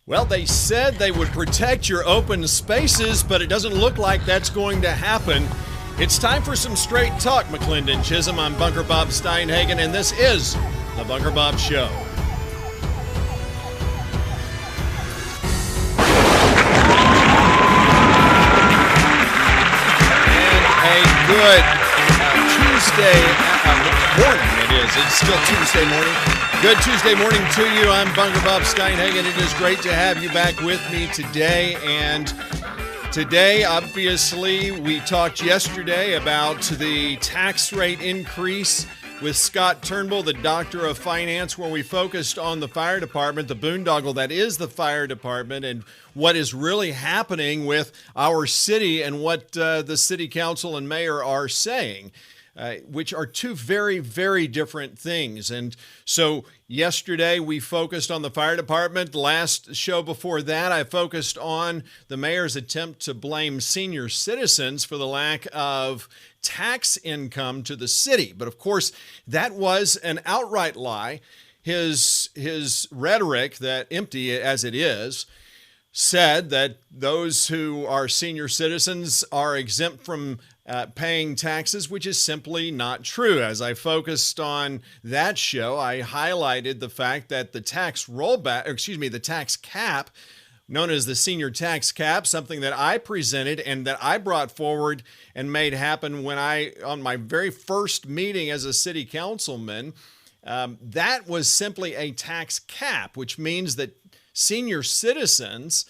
Well, they said they would protect your open spaces, but it doesn't look like that's going to happen. It's time for some straight talk, McLendon-Chisholm. I'm Bunker Bob Steinhagen, and this is The Bunker Bob Show. And a good Tuesday morning it is. It's still Tuesday morning. Good Tuesday morning to you. I'm Bunker Bob Steinhagen. It is great to have you back with me today. And today, obviously, we talked yesterday about the tax rate increase with Scott Turnbull, the doctor of finance, where we focused on the fire department, the boondoggle that is the fire department, and what is really happening with our city and what the city council and mayor are saying. Which are two very, very different things. And so yesterday we focused on the fire department. The last show before that, I focused on the mayor's attempt to blame senior citizens for the lack of tax income to the city. But of course, that was an outright lie. His rhetoric, that empty as it is, said that those who are senior citizens are exempt from paying taxes, which is simply not true. As I focused on that show, I highlighted the fact that the tax the tax cap, known as the senior tax cap, something that I presented and that I brought forward and made happen on my very first meeting as a city councilman, that was simply a tax cap, which means that senior citizens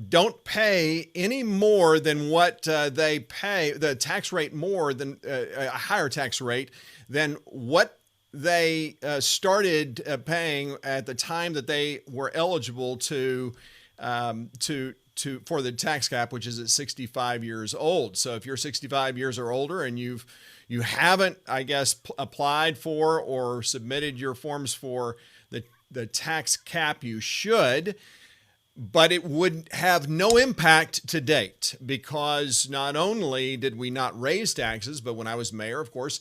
don't pay any more than what they pay, the tax rate more than a higher tax rate than what they started paying at the time that they were eligible for the tax cap, which is at 65 years old. So if you're 65 years or older and you haven't, I guess, applied for or submitted your forms for the tax cap, you should. But it would have no impact to date, because not only did we not raise taxes, but when I was mayor, of course,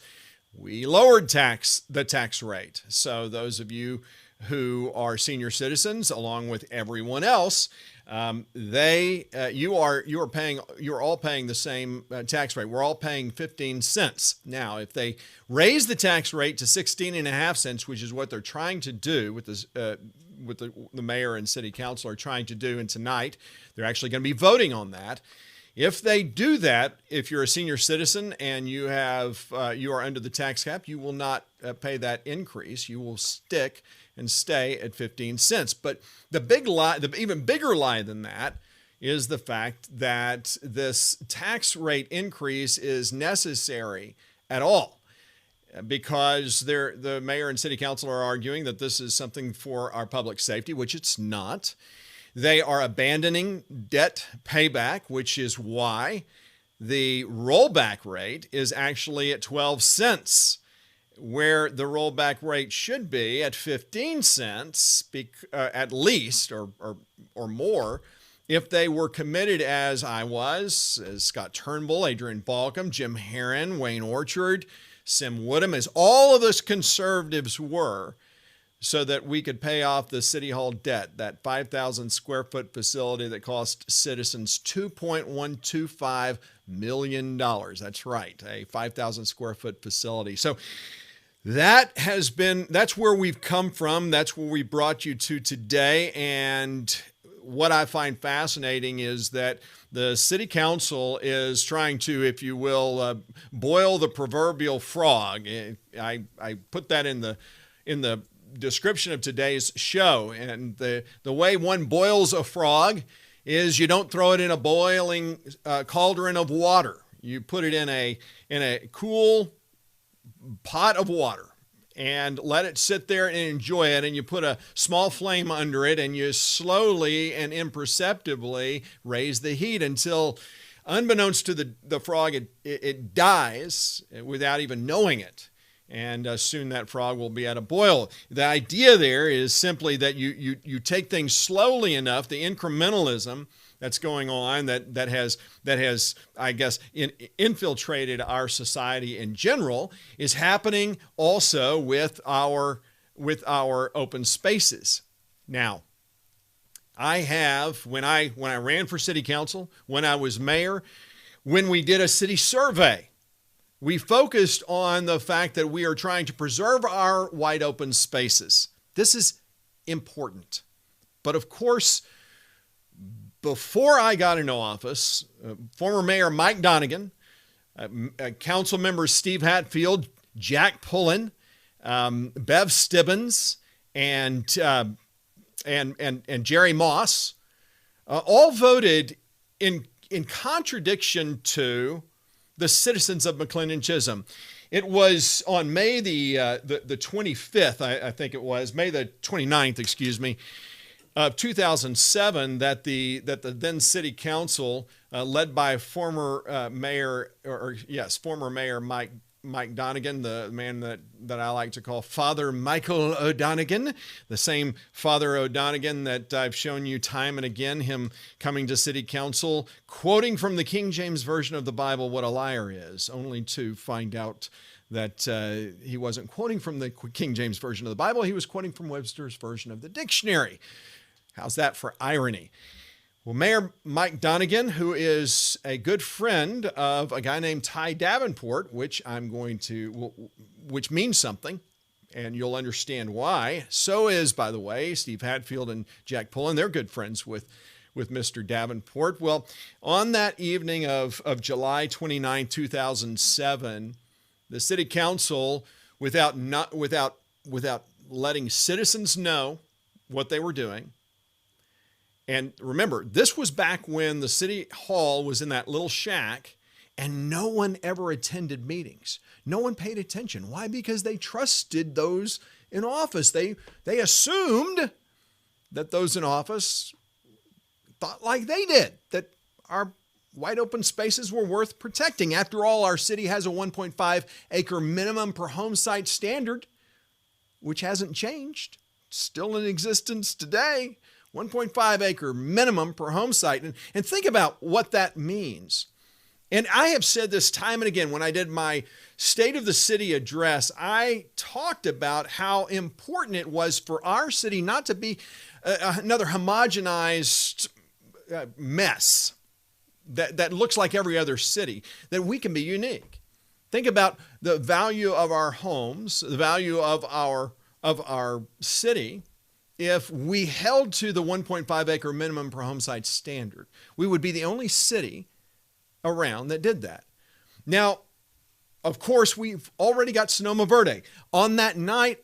we lowered the tax rate. So those of you who are senior citizens, along with everyone else, you're all paying the same tax rate. We're all paying 15 cents. Now, if they raise the tax rate to 16.5 cents, which is what they're trying to do with this, the mayor and city council are trying to do, and tonight they're actually going to be voting on that. If they do that, if you're a senior citizen and you are under the tax cap, you will not pay that increase. You will stick and stay at 15 cents. But the big lie, the even bigger lie than that, is the fact that this tax rate increase is necessary at all, because the mayor and city council are arguing that this is something for our public safety, which it's not. They are abandoning debt payback, which is why the rollback rate is actually at 12 cents, where the rollback rate should be at 15 cents at least, or more, if they were committed as I was, as Scott Turnbull, Adrian Balcom, Jim Herron, Wayne Orchard, Sim Woodham, as all of us conservatives were, so that we could pay off the City Hall debt, that 5,000 square foot facility that cost citizens $2.125 million. That's right, a 5,000 square foot facility. So that's where we've come from. That's where we brought you to today. And what I find fascinating is that the city council is trying to, if you will, boil the proverbial frog. I put that in the description of today's show. And the way one boils a frog is you don't throw it in a boiling cauldron of water. You put it in a cool pot of water and let it sit there and enjoy it. And you put a small flame under it and you slowly and imperceptibly raise the heat until, unbeknownst to the frog, it dies without even knowing it. And soon that frog will be at a boil. The idea there is simply that you take things slowly enough, the incrementalism that's going on that has I guess infiltrated our society in general is happening also with our open spaces. Now, I have, when I ran for city council, when I was mayor, when we did a city survey, we focused on the fact that we are trying to preserve our wide open spaces. This is important. But of course, before I got into office, former Mayor Mike Donegan, council members Steve Hatfield, Jack Pullen, Bev Stibbins, and Jerry Moss, all voted in contradiction to the citizens of McLendon-Chisholm. It was on May the 25th, I think it was, May the 29th, excuse me, of 2007, that the then city council, led by former mayor Mike Donegan, the man that I like to call Father Michael O'Donegan, the same Father O'Donegan that I've shown you time and again, him coming to city council, quoting from the King James Version of the Bible what a liar is, only to find out that he wasn't quoting from the King James Version of the Bible, he was quoting from Webster's version of the dictionary. How's that for irony? Well, Mayor Mike Donegan, who is a good friend of a guy named Ty Davenport, which means something, and you'll understand why. So is, by the way, Steve Hatfield and Jack Pullen. They're good friends with Mr. Davenport. Well, on that evening of July 29, 2007, the city council, without letting citizens know what they were doing. And remember, this was back when the city hall was in that little shack and no one ever attended meetings. No one paid attention. Why? Because they trusted those in office. They assumed that those in office thought like they did, that our wide open spaces were worth protecting. After all, our city has a 1.5 acre minimum per home site standard, which hasn't changed. It's still in existence today. 1.5 acre minimum per home site. And think about what that means. And I have said this time and again when I did my State of the City address. I talked about how important it was for our city not to be another homogenized mess that looks like every other city, that we can be unique. Think about the value of our homes, the value of our city. If we held to the 1.5 acre minimum per home site standard, we would be the only city around that did that. Now, of course, we've already got Sonoma Verde. On that night,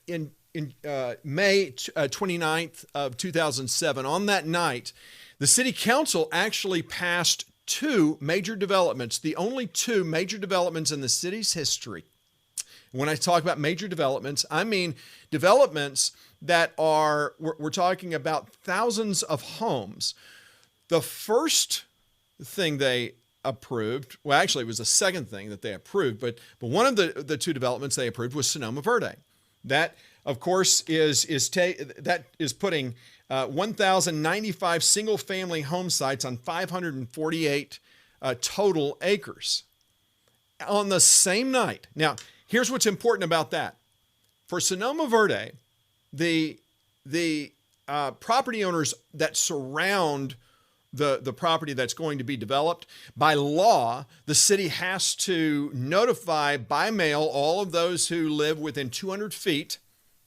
in May 29th of 2007, on that night, the city council actually passed two major developments, the only two major developments in the city's history. When I talk about major developments, I mean developments that we're talking about thousands of homes. The first thing they approved, well, actually it was the second thing that they approved, but one of the two developments they approved was Sonoma Verde. That, of course, is putting 1,095 single-family home sites on 548 total acres on the same night. Now, here's what's important about that. For Sonoma Verde, the property owners that surround the property that's going to be developed, by law, the city has to notify by mail all of those who live within 200 feet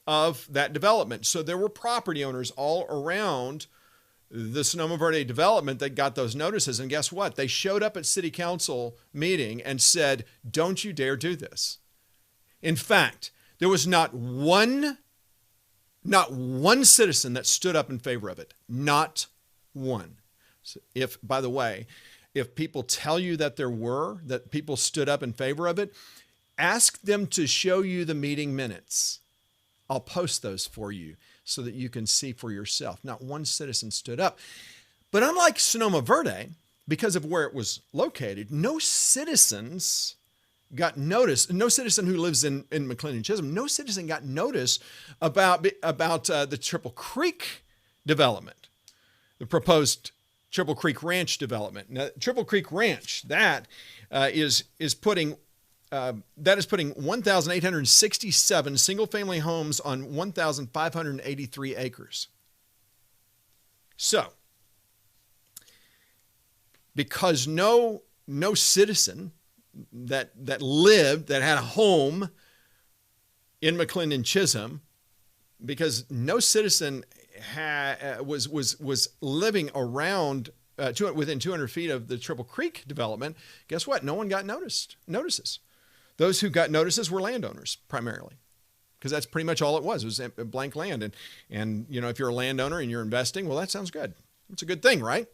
of that development. So there were property owners all around the Sonoma Verde development that got those notices. And guess what? They showed up at city council meeting and said, "Don't you dare do this." In fact, there was not one citizen that stood up in favor of it. Not one. So by the way, if people tell you that that people stood up in favor of it, ask them to show you the meeting minutes. I'll post those for you so that you can see for yourself. Not one citizen stood up. But unlike Sonoma Verde, because of where it was located, no citizens got notice. No citizen who lives in McLean-Chisholm, no citizen got notice about the Triple Creek development, the proposed Triple Creek Ranch development. Now, Triple Creek Ranch, that is putting 1,867 single-family homes on 1,583 acres. So, because no citizen that lived, that had a home in McLendon-Chisholm, because no citizen was living around within 200 feet of the Triple Creek development, guess what? No one got notices. Those who got notices were landowners primarily, because that's pretty much all it was. It was blank land. And you know, if you're a landowner and you're investing, well, that sounds good. It's a good thing, right?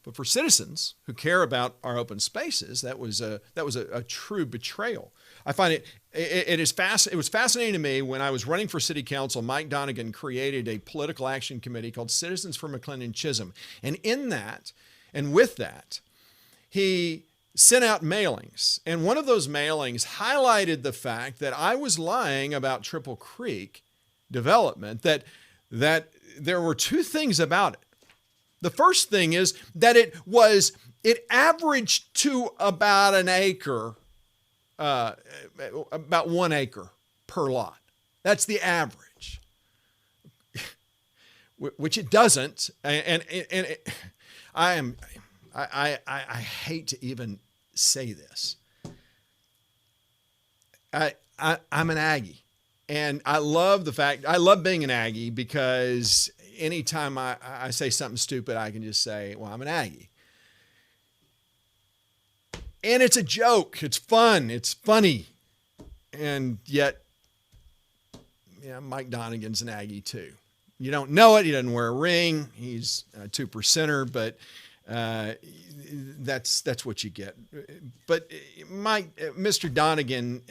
But for citizens who care about our open spaces, that was a true betrayal. I find it was fascinating to me when I was running for city council. Mike Donegan created a political action committee called Citizens for McLendon-Chisholm, and in that, and with that, he sent out mailings, and one of those mailings highlighted the fact that I was lying about Triple Creek development. That there were two things about it. The first thing is that it averaged to about an acre, about 1 acre per lot. That's the average, which it doesn't. And I hate to even say this. I'm an Aggie, and I love being an Aggie, because anytime I say something stupid, I can just say, well, I'm an Aggie. And it's a joke. It's fun. It's funny. And yet, yeah, Mike Donegan's an Aggie too. You don't know it. He doesn't wear a ring. He's a 2%er, but that's what you get. But Mr. Donegan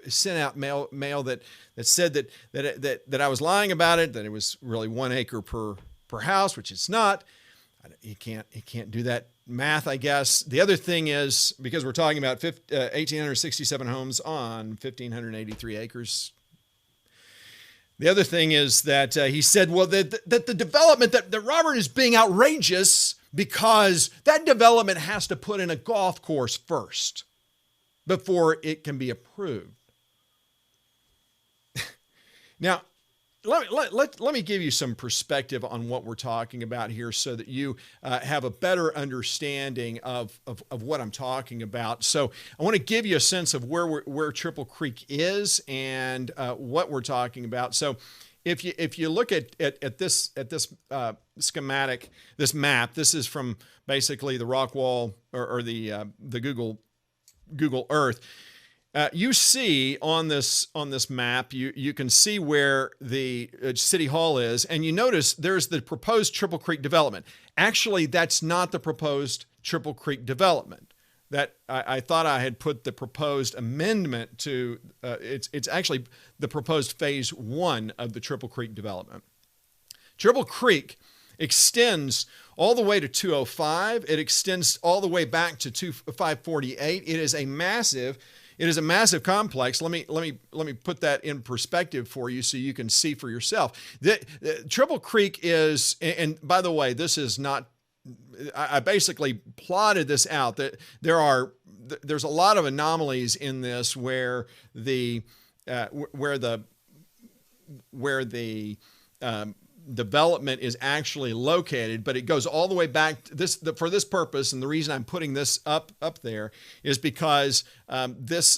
sent out mail that said that I was lying about it, that it was really 1 acre per house, which it's not. He can't do that math, I guess. The other thing is, because we're talking about 1,867 homes on 1,583 acres. The other thing is that he said, well, that the development, that Robert is being outrageous because that development has to put in a golf course first before it can be approved. Now, let me give you some perspective on what we're talking about here, so that you have a better understanding of what I'm talking about. So I want to give you a sense of where Triple Creek is and what we're talking about. So if you look at this schematic, this map, this is from basically the rock wall or the Google Earth. You see on this map, you can see where the City Hall is, and you notice there's the proposed Triple Creek development. Actually, that's not the proposed Triple Creek development. That I thought I had put the proposed amendment to. It's actually the proposed phase 1 of the Triple Creek development. Triple Creek extends all the way to 205. It extends all the way back to 548. It is a massive complex. Let me put that in perspective for you so you can see for yourself. The Triple Creek is, and by the way, this is not, I basically plotted this out, that there's a lot of anomalies in this where the development is actually located, but it goes all the way back for this purpose. And the reason I'm putting this up there is because I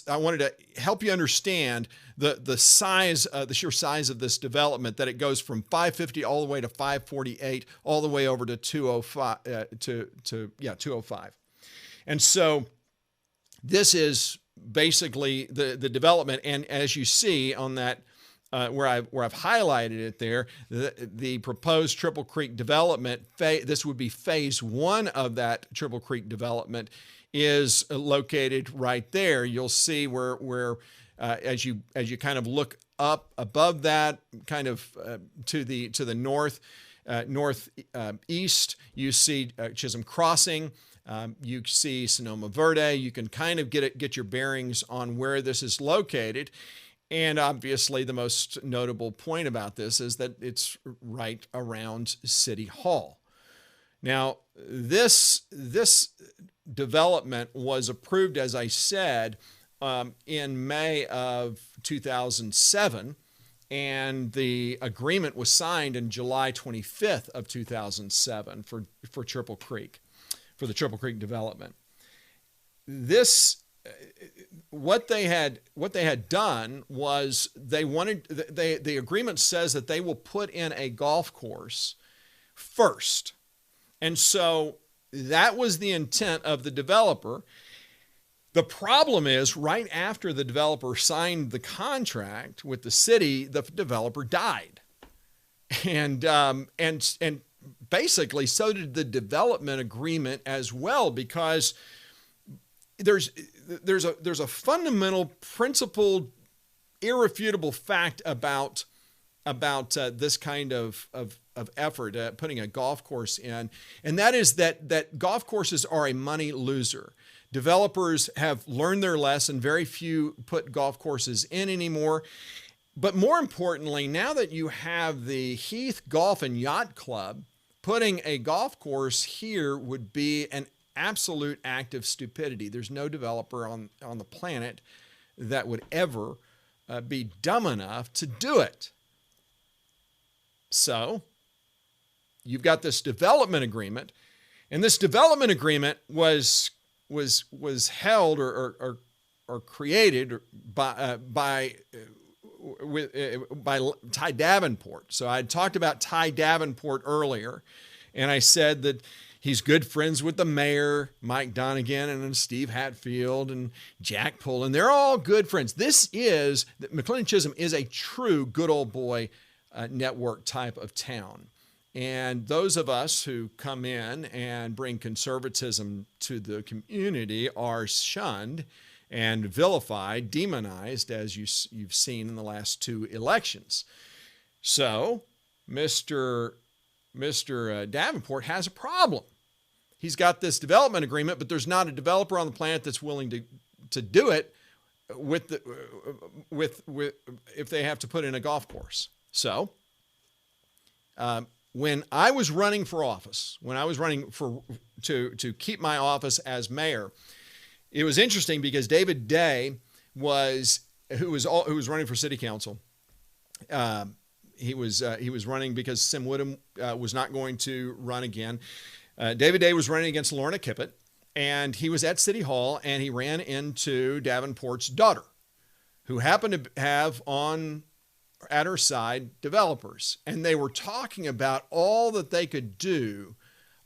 wanted to help you understand the size, the sheer size of this development, that it goes from 550 all the way to 548, all the way over to 205 205. And so this is basically the development. And as you see on that, where I've highlighted it there, the proposed Triple Creek development, this would be phase 1 of that Triple Creek development, is located right there. You'll see where as you kind of look up above that, kind of to the northeast, you see Chisholm Crossing. You see Sonoma Verde. You can kind of get your bearings on where this is located. And obviously, the most notable point about this is that it's right around City Hall. Now, this development was approved, as I said, in May of 2007. and the agreement was signed in July 25th of 2007 for Triple Creek, for the Triple Creek development. What they had done was the agreement says that they will put in a golf course first. And so that was the intent of the developer. The problem is, right after the developer signed the contract with the city, the developer died. And basically so did the development agreement as well, because there's a fundamental, principled, irrefutable fact about this kind of effort, putting a golf course in, and that is that golf courses are a money loser. Developers have learned their lesson. Very few put golf courses in anymore. But more importantly, now that you have the Heath Golf and Yacht Club, putting a golf course here would be an absolute act of stupidity. There's no developer on the planet that would ever be dumb enough to do it. So you've got this development agreement, and this development agreement was held or created by Ty Davenport. So I talked about Ty Davenport earlier, and I said that he's good friends with the mayor, Mike Donegan, and Steve Hatfield and Jack Pullen. They're all good friends. McLendon-Chisholm is a true good old boy network type of town. And those of us who come in and bring conservatism to the community are shunned and vilified, demonized, as you've seen in the last two elections. So Mr. Davenport has a problem. He's got this development agreement, but there's not a developer on the planet that's willing to do it with if they have to put in a golf course. So when I was running for office, to keep my office as mayor, it was interesting because David Day who was running for city council. He was running because Sim Woodham was not going to run again. David Day was running against Lorna Kippett, and he was at City Hall, and he ran into Davenport's daughter, who happened to have at her side developers, and they were talking about all that they could do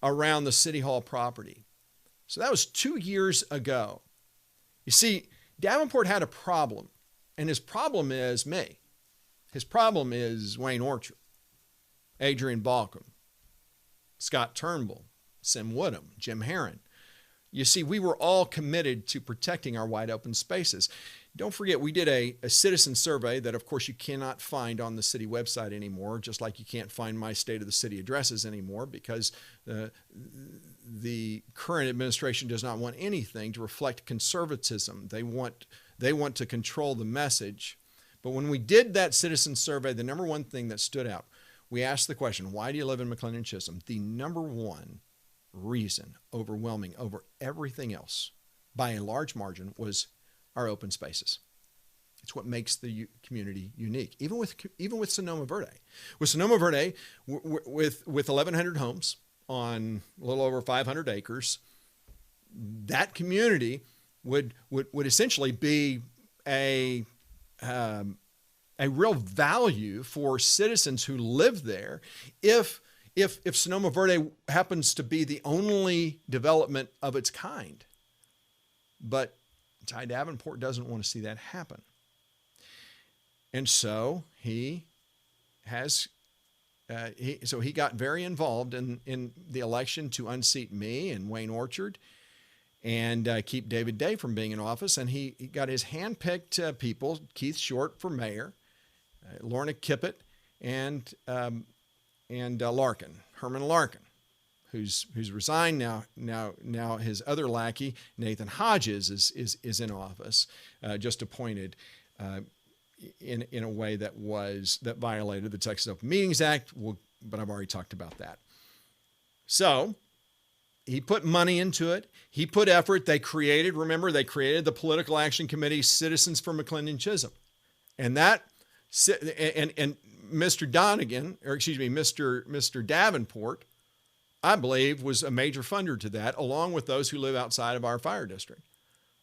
around the City Hall property. So that was 2 years ago. You see, Davenport had a problem, and his problem is me. His problem is Wayne Orchard, Adrian Balcom, Scott Turnbull, Sim Woodham, Jim Herron. You see, we were all committed to protecting our wide open spaces. Don't forget, we did a citizen survey that, of course, you cannot find on the city website anymore, just like you can't find my state of the city addresses anymore, because the current administration does not want anything to reflect conservatism. They want to control the message. But when we did that citizen survey, the number one thing that stood out, we asked the question, why do you live in McLendon-Chisholm? The number one reason, overwhelming over everything else, by a large margin, was our open spaces. It's what makes the community unique, even with Sonoma Verde. With Sonoma Verde, with 1,100 homes on a little over 500 acres, that community would essentially be a real value for citizens who live there if Sonoma Verde happens to be the only development of its kind. But Ty Davenport doesn't want to see that happen. And so he got very involved in the election to unseat me and Wayne Orchard and keep David Day from being in office. And he got his hand-picked people, Keith Short for mayor, Lorna Kippett, and Larkin, Herman Larkin, who's resigned now. Now his other lackey, Nathan Hodges, is in office, just appointed in a way that violated the Texas Open Meetings Act. But I've already talked about that. So he put money into it. He put effort. They created the Political Action Committee, Citizens for McLendon-Chisholm. And that And Mr. Donegan, or excuse me, Mr. Davenport, I believe, was a major funder to that, along with those who live outside of our fire district.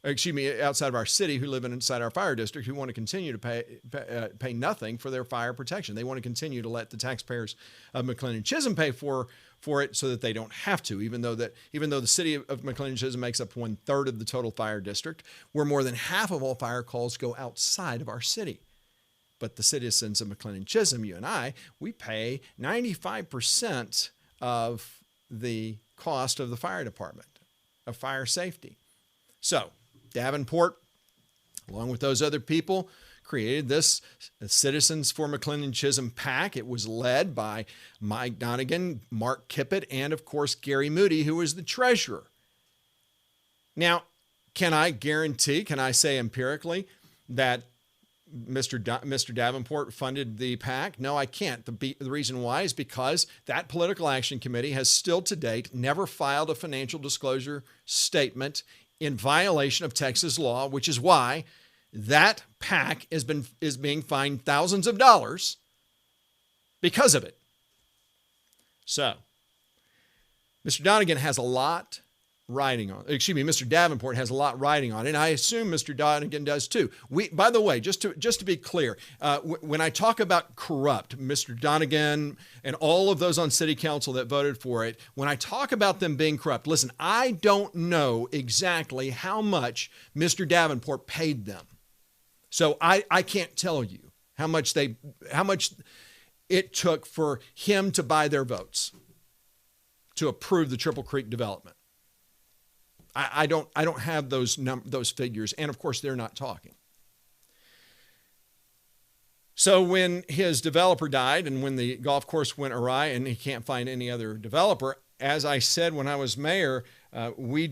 Excuse me, outside of our city, who live inside our fire district, who want to continue to pay nothing for their fire protection. They want to continue to let the taxpayers of McLendon-Chisholm pay for it, so that they don't have to. Even though the city of McLean-Chisholm makes up 1/3 of the total fire district, where more than half of all fire calls go outside of our city. But the citizens of McLean-Chisholm, you and I, we pay 95% of the cost of the fire department, of fire safety. So Davenport, along with those other people, created this Citizens for McLendon-Chisholm PAC. It was led by Mike Donegan, Mark Kippett, and of course Gary Moody, who was the treasurer. Now, can I say empirically that Mr. Davenport funded the PAC? No, I can't. The reason why is because that political action committee has still to date never filed a financial disclosure statement in violation of Texas law, which is why that PAC is being fined thousands of dollars because of it. So, Mr. Donegan has a lot riding on. Mr. Davenport has a lot riding on it, and I assume Mr. Donegan does too. By the way, just to be clear, when I talk about corrupt, Mr. Donegan and all of those on city council that voted for it, when I talk about them being corrupt, listen, I don't know exactly how much Mr. Davenport paid them. So I can't tell you how much it took for him to buy their votes to approve the Triple Creek development. I don't have those figures, and of course they're not talking. So when his developer died, and when the golf course went awry, and he can't find any other developer, as I said when I was mayor, we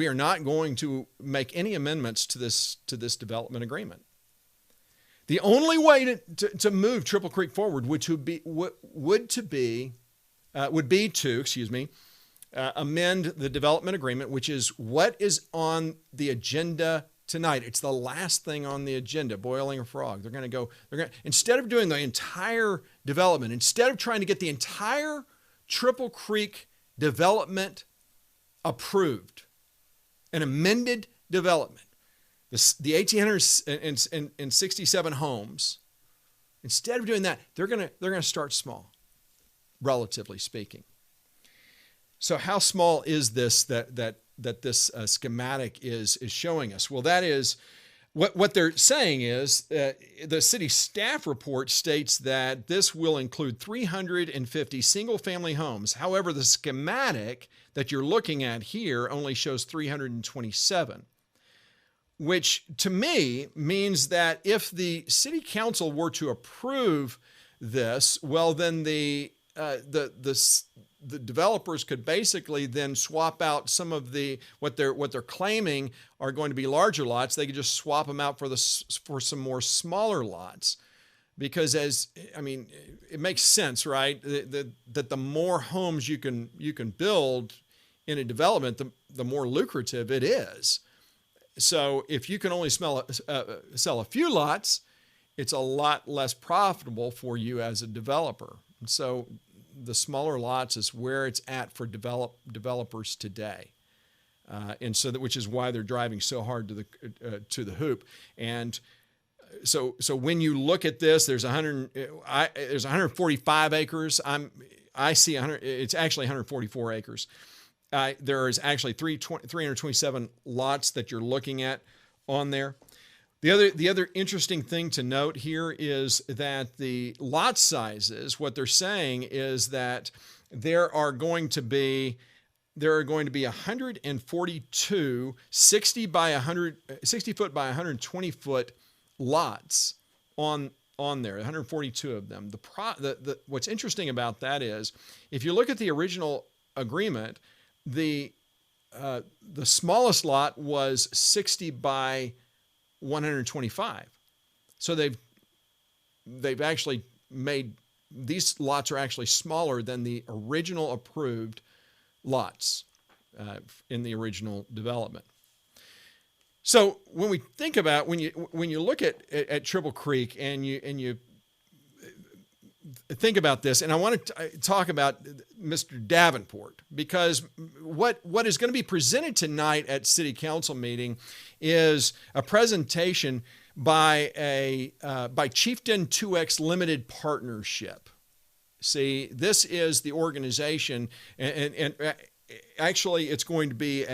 are not going to make any amendments to this development agreement. The only way to move Triple Creek forward would be to amend the development agreement, which is what is on the agenda tonight. It's the last thing on the agenda, boiling a frog. Instead of doing the entire development, instead of trying to get the entire Triple Creek development approved, an amended development, the 1,867 homes, instead of doing that, they're going to start small, relatively speaking. So how small is this that this schematic is showing us? Well, that is what they're saying is the city staff report states that this will include 350 single-family homes. However, the schematic that you're looking at here only shows 327, which to me means that if the city council were to approve this, well, then the developers could basically then swap out some of what they're claiming are going to be larger lots. They could just swap them out for some more smaller lots, because it makes sense, right? That the more homes you can build in a development, the more lucrative it is. So if you can only sell a few lots, it's a lot less profitable for you as a developer. And so the smaller lots is where it's at for developers today, and so which is why they're driving so hard to the hoop. And so when you look at this, there's 145 acres. I see 100. It's actually 144 acres. There is actually 327 lots that you're looking at on there. The other interesting thing to note here is that the lot sizes, what they're saying is that there are going to be 142 60 foot by 120 foot lots on there, 142 of them. What's interesting about that is if you look at the original agreement, the smallest lot was 60 by 125. So they've actually made these lots are actually smaller than the original approved lots in the original development. So when we think about when you look at Triple Creek and you think about this, and I want to talk about Mr. Davenport, because what is going to be presented tonight at City Council meeting is a presentation by Chieftain 2X Limited Partnership. See, this is the organization, and actually it's going to be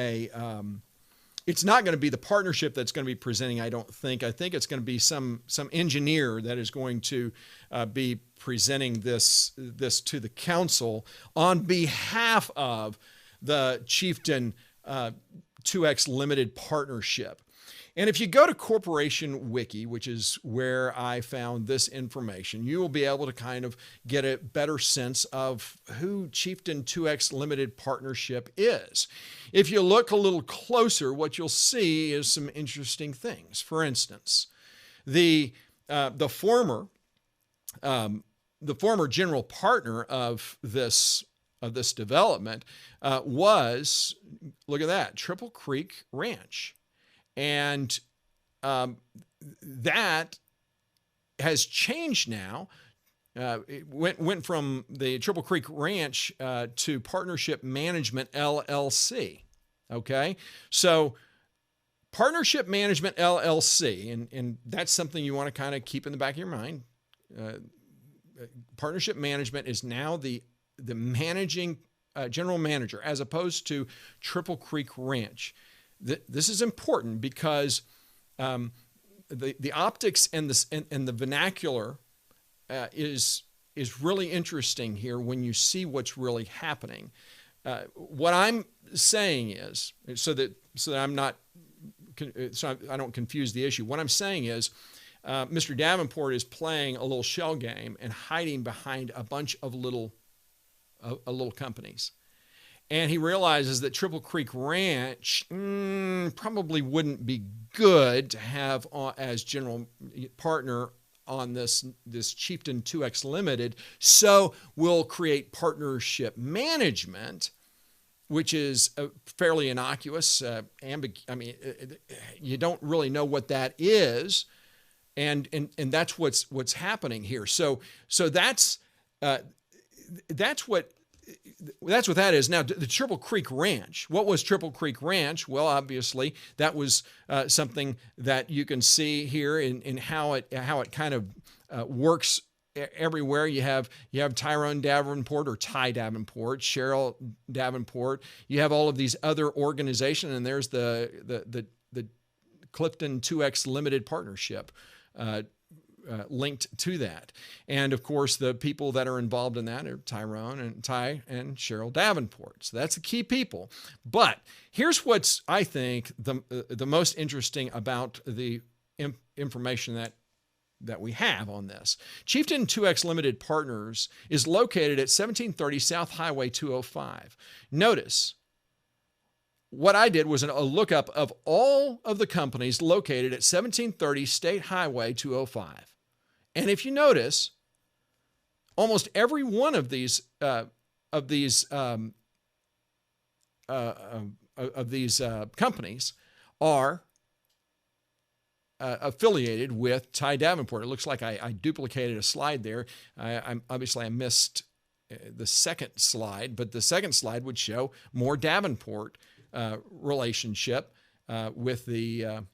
it's not going to be the partnership that's going to be presenting, I don't think. I think it's going to be some engineer that is going to be presenting this to the council on behalf of the Chieftain 2X Limited Partnership. And if you go to Corporation Wiki, which is where I found this information, you will be able to kind of get a better sense of who Chieftain 2X Limited Partnership is. If you look a little closer, what you'll see is some interesting things. For instance, the former general partner of this development was, look at that, Triple Creek Ranch. And that has changed now. It went from the Triple Creek Ranch to Partnership Management LLC. Okay, so Partnership Management LLC, and that's something you want to kind of keep in the back of your mind. Partnership Management is now the managing general manager, as opposed to Triple Creek Ranch. This is important because the optics and the vernacular is really interesting here when you see what's really happening. What I'm saying is, so that I don't confuse the issue. What I'm saying is, Mr. Davenport is playing a little shell game and hiding behind a bunch of little companies. And he realizes that Triple Creek Ranch probably wouldn't be good to have as general partner on this Chieftain 2X Limited. So we'll create Partnership Management, which is fairly innocuous. You don't really know what that is, and that's what's happening here. So that's what that is. Now, the Triple Creek Ranch. What was Triple Creek Ranch? Well, obviously, that was something that you can see here in how it kind of works everywhere. You have Tyrone Davenport or Ty Davenport, Cheryl Davenport. You have all of these other organizations, and there's the Clifton 2X Limited Partnership linked to that. And of course, the people that are involved in that are Tyrone and Ty and Cheryl Davenport. So that's the key people. But here's what's, I think, the most interesting about the information that we have on this. Chieftain 2X Limited Partners is located at 1730 South Highway 205. Notice, what I did was a lookup of all of the companies located at 1730 State Highway 205. And if you notice, almost every one of these companies are affiliated with Ty Davenport. It looks like I duplicated a slide there. I missed the second slide, but the second slide would show more Davenport relationship with the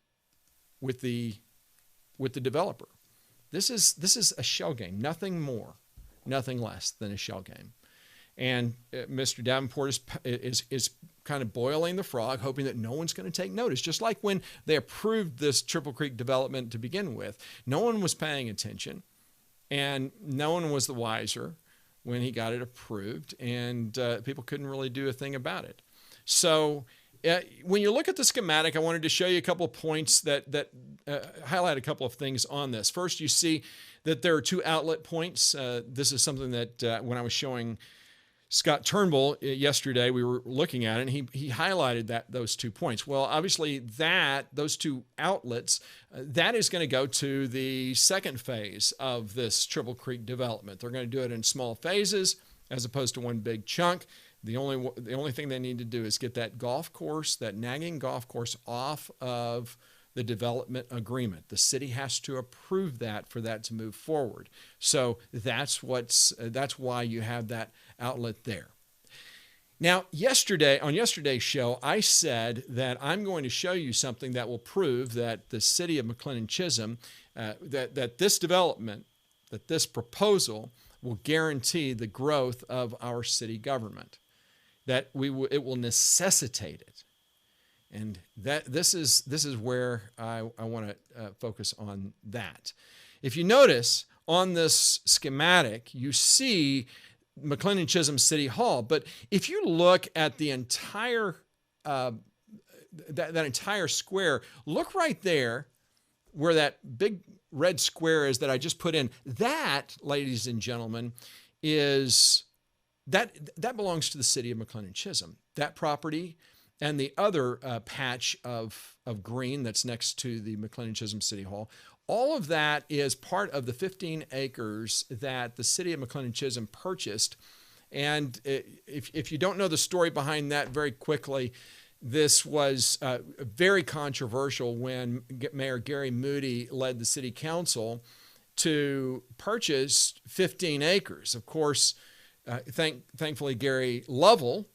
developer. This is a shell game, nothing more, nothing less than a shell game. And Mr. Davenport is kind of boiling the frog, hoping that no one's going to take notice. Just like when they approved this Triple Creek development to begin with, no one was paying attention, and no one was the wiser when he got it approved, and people couldn't really do a thing about it. So when you look at the schematic, I wanted to show you a couple of points that highlight a couple of things on this. First, you see that there are two outlet points. This is something that when I was showing Scott Turnbull yesterday, we were looking at it, and he highlighted those 2 points. Well, obviously those two outlets, that is going to go to the second phase of this Triple Creek development. They're going to do it in small phases as opposed to one big chunk. The only thing they need to do is get that golf course, that nagging golf course, off of the development agreement. The city has to approve that for that to move forward. So that's why you have that outlet there. Now, on yesterday's show, I said that I'm going to show you something that will prove that the city of McLennon-Chisholm, that this development, that this proposal will guarantee the growth of our city government, that it will necessitate it. And this is where I want to focus on that. If you notice on this schematic, you see McLennon-Chisholm City Hall. But if you look at the entire that entire square, look right there where that big red square is that I just put in. That, ladies and gentlemen, that belongs to the city of McLennon-Chisholm. That property and the other patch of green that's next to the McLennon-Chisholm City Hall, all of that is part of the 15 acres that the city of McLennon-Chisholm purchased. And if you don't know the story behind that, very quickly, this was very controversial when Mayor Gary Moody led the city council to purchase 15 acres. Of course, thankfully, Gary Lovell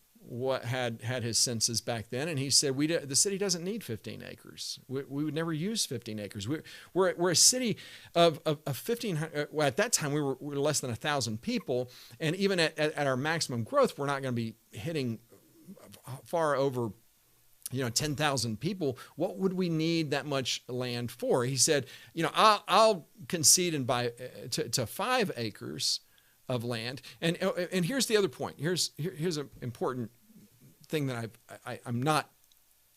had his senses back then, and he said, the city doesn't need 15 acres. We would never use 15 acres. We're a city of 1,500. Well, at that time, we were less than 1,000 people, and even at our maximum growth, we're not going to be hitting far over 10,000 people. What would we need that much land for? He said, I'll concede and buy to 5 acres of land. And here's the other point. Here's an important thing that I'm not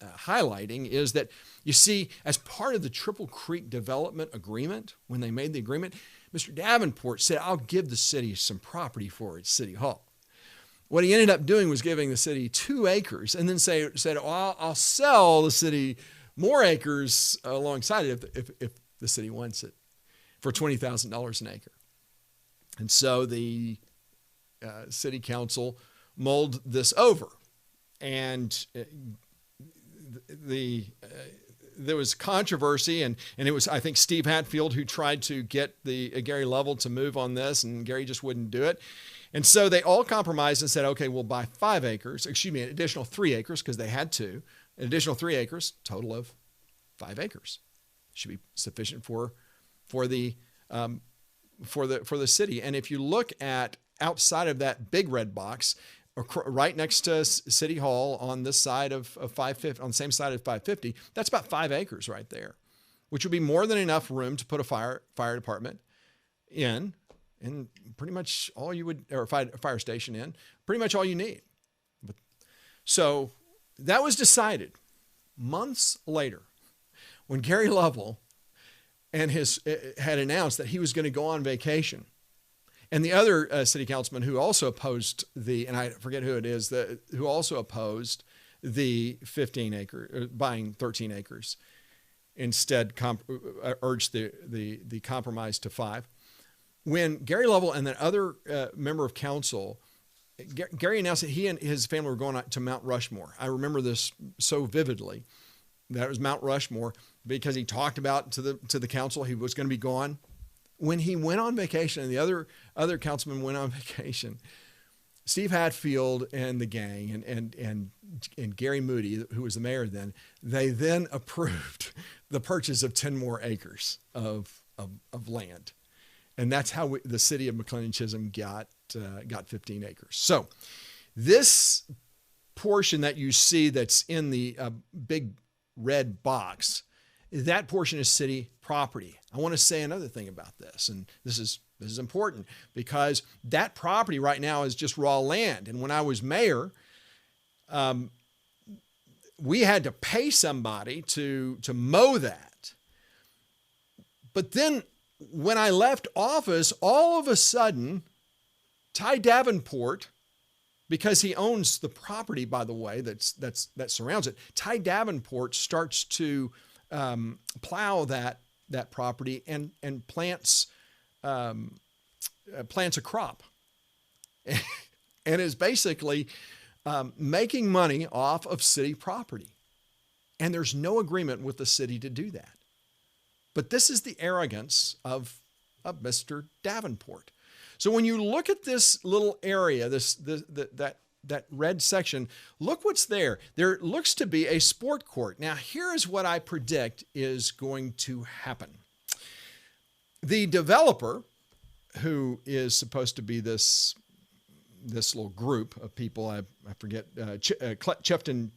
highlighting, is that, you see, as part of the Triple Creek Development Agreement, when they made the agreement, Mr. Davenport said, I'll give the city some property for its city hall. What he ended up doing was giving the city 2 acres and then said, I'll sell the city more acres alongside it if the city wants it for $20,000 an acre. And so the city council mulled this over, and there was controversy, and it was, I think, Steve Hatfield who tried to get Gary Lovell to move on this, and Gary just wouldn't do it. And so they all compromised and said, okay, we'll buy 5 acres, an additional 3 acres, because they had 2, an additional 3 acres, total of 5 acres. Should be sufficient for the city. And if you look at outside of that big red box, right next to City Hall on this side of 550, on the same side of 550, that's about 5 acres right there, which would be more than enough room to put a fire department in, and pretty much all you would, or a fire station in, pretty much all you need. So that was decided months later when Gary Lovell and had announced that he was going to go on vacation. And the other city councilman who also opposed and I forget who it is, who also opposed the 15 acre, buying 13 acres, instead urged the compromise to 5. When Gary Lovell and that other member of council, Gary announced that he and his family were going to Mount Rushmore. I remember this so vividly. That it was Mount Rushmore, because he talked about to the council he was going to be gone. When he went on vacation and the other councilmen went on vacation, Steve Hatfield and the gang and Gary Moody, who was the mayor then, they then approved the purchase of 10 more acres of land. And that's how the city of McLennon-Chisholm got 15 acres. So this portion that you see that's in the big red box, that portion is city property. I want to say another thing about this, and this is important, because that property right now is just raw land. And when I was mayor, we had to pay somebody to mow that. But then when I left office, all of a sudden, Ty Davenport, because he owns the property, by the way, that surrounds it, Ty Davenport starts to plow that property and plants a crop, and is basically making money off of city property. And there's no agreement with the city to do that. But this is the arrogance of Mr. Davenport. So when you look at this little area, that red section, look what's there. There looks to be a sport court. Now, here is what I predict is going to happen. The developer, who is supposed to be this little group of people, I forget, Chieftain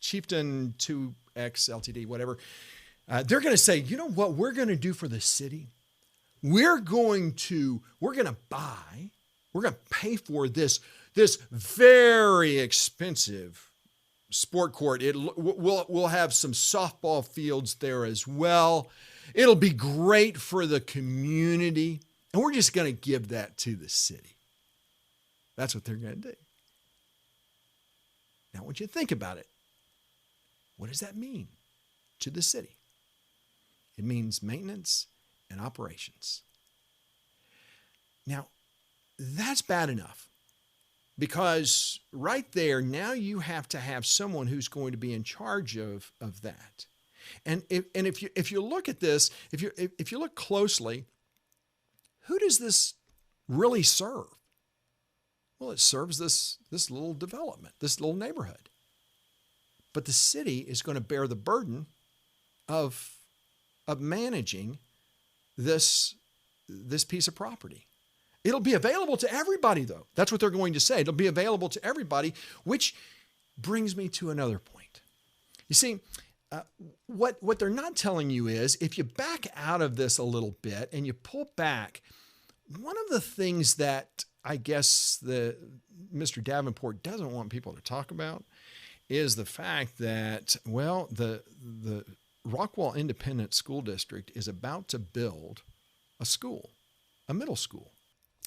2X Ltd, whatever, they're going to say, you know what we're going to do for the city? We're going to pay for this very expensive sport court. We'll have some softball fields there as well. It'll be great for the community. And we're just going to give that to the city. That's what they're going to do. Now, I want you to think about it. What does that mean to the city? It means maintenance and operations. Now, that's bad enough because right there, now you have to have someone who's going to be in charge of that. And if you look at this, if you look closely, who does this really serve? Well, it serves this little development, this little neighborhood. But the city is going to bear the burden of managing this piece of property. It'll be available to everybody, though. That's what they're going to say. It'll be available to everybody, which brings me to another point. You see, what they're not telling you is if you back out of this a little bit and you pull back, one of the things that I guess Mr. Davenport doesn't want people to talk about is the fact that, well, the Rockwall Independent School District is about to build a school, a middle school.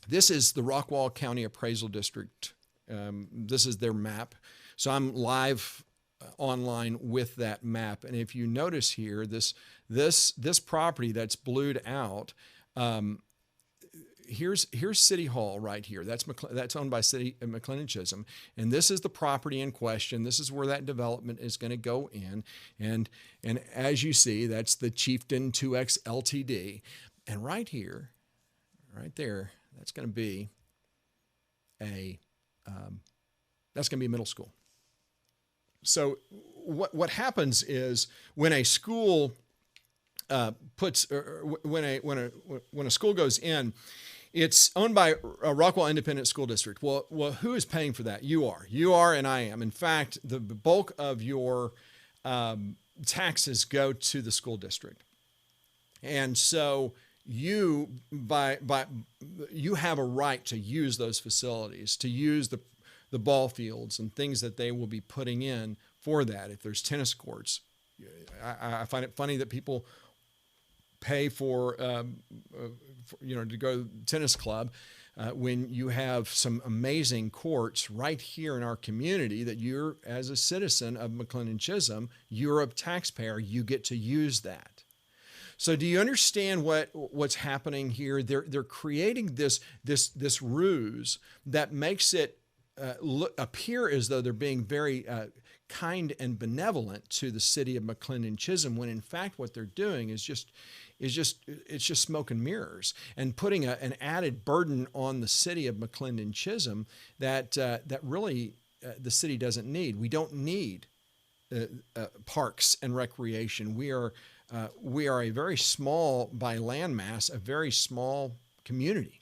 This is the Rockwall County Appraisal District. This is their map. So I'm live online with that map. And if you notice here, this property that's blued out, here's City Hall right here. That's owned by City of McLendon-Chisholm. And this is the property in question. This is where that development is going to go in. And as you see, that's the Chieftain 2X Ltd. And right here, right there, that's going to be a middle school. So what happens is when a school when a school goes in, it's owned by a Rockwall Independent School District. Well, who is paying for that? You are, and I am. In fact, the bulk of your taxes go to the school district, and so you have a right to use those facilities, to use the ball fields and things that they will be putting in for that. If there's tennis courts, I find it funny that people pay for to go to the tennis club when you have some amazing courts right here in our community that you're, as a citizen of McLendon-Chisholm, you're a taxpayer, you get to use that. So do you understand what's happening here? They're creating this ruse that makes it appear as though they're being very kind and benevolent to the city of McLendon-Chisholm, when in fact what they're doing is just smoke and mirrors, and putting an added burden on the city of McLendon-Chisholm that really the city doesn't need. We don't need parks and recreation. We are a very small, by landmass, a very small community.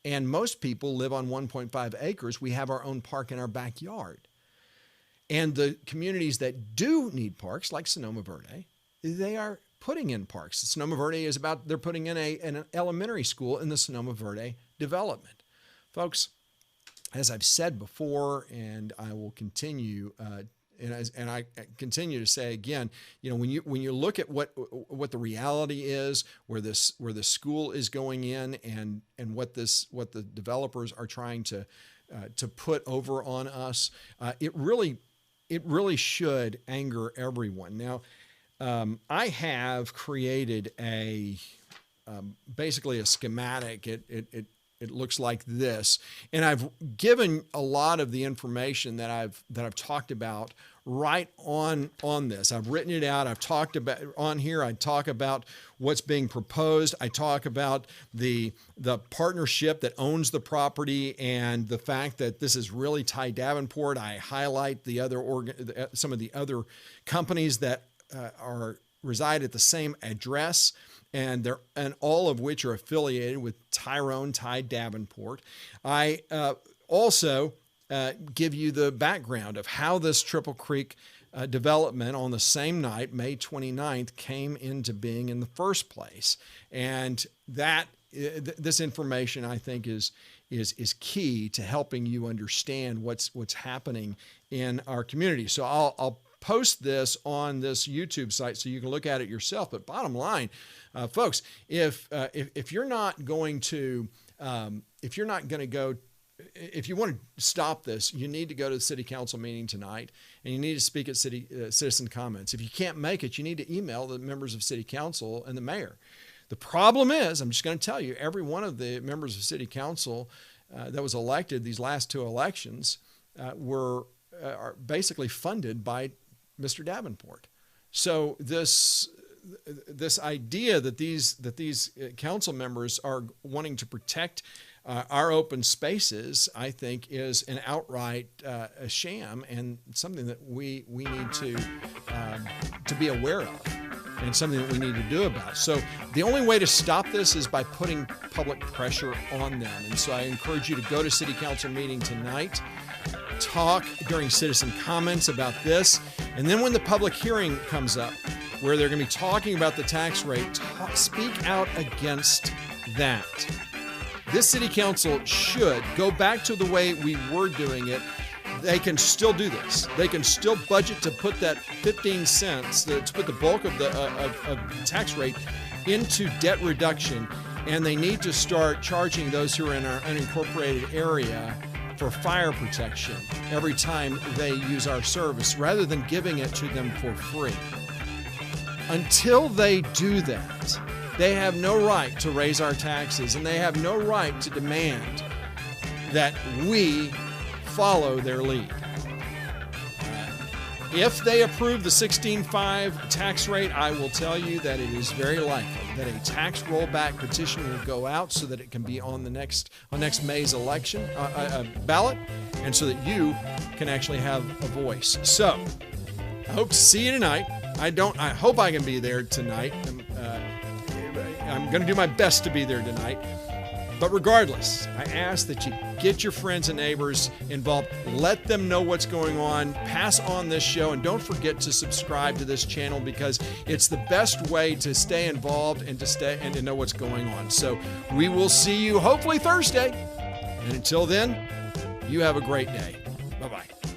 And most people live on 1.5 acres. We have our own park in our backyard. And the communities that do need parks, like Sonoma Verde, they are putting in parks. Sonoma Verde they're putting in an elementary school in the Sonoma Verde development. Folks, as I've said before, and I will continue and I continue to say again, when you look at what the reality is, where the school is going in, and what the developers are trying to put over on us, it really should anger everyone. Now, I have created basically a schematic. it looks like this. And I've given a lot of the information that I've talked about right on this. I've written it out. I've talked about on here. I talk about what's being proposed. I talk about the partnership that owns the property and the fact that this is really Ty Davenport. I highlight the other some of the other companies that reside at the same address, and all of which are affiliated with Tyrone Ty Davenport. I also give you the background of how this Triple Creek development on the same night, May 29th, came into being in the first place. And this information, I think, is key to helping you understand what's happening in our community. So I'll post this on this YouTube site so you can look at it yourself. But bottom line, folks, if you're not going to if you want to stop this, you need to go to the city council meeting tonight, and you need to speak at citizen comments. If you can't make it, you need to email the members of city council and the mayor. The problem is, I'm just going to tell you, every one of the members of city council that was elected these last two elections are basically funded by Mr. Davenport. So this idea that these council members are wanting to protect our open spaces, I think, is an outright a sham, and something that we need to be aware of, and something that we need to do about. So the only way to stop this is by putting public pressure on them. And so I encourage you to go to city council meeting tonight, talk during citizen comments about this, and then when the public hearing comes up, where they're going to be talking about the tax rate, speak out against that. This city council should go back to the way we were doing it. They can still do this. They can still budget to put that 15 cents, to put the bulk of the tax rate into debt reduction, and they need to start charging those who are in our unincorporated area for fire protection every time they use our service, rather than giving it to them for free. Until they do that, they have no right to raise our taxes, and they have no right to demand that we follow their lead. If they approve the 16.5 tax rate, I will tell you that it is very likely that a tax rollback petition will go out so that it can be on next May's election ballot, and so that you can actually have a voice. So I hope to see you tonight. I hope I can be there tonight. I'm going to do my best to be there tonight. But regardless, I ask that you get your friends and neighbors involved. Let them know what's going on. Pass on this show, and don't forget to subscribe to this channel, because it's the best way to stay involved and to know what's going on. So we will see you hopefully Thursday. And until then, you have a great day. Bye-bye.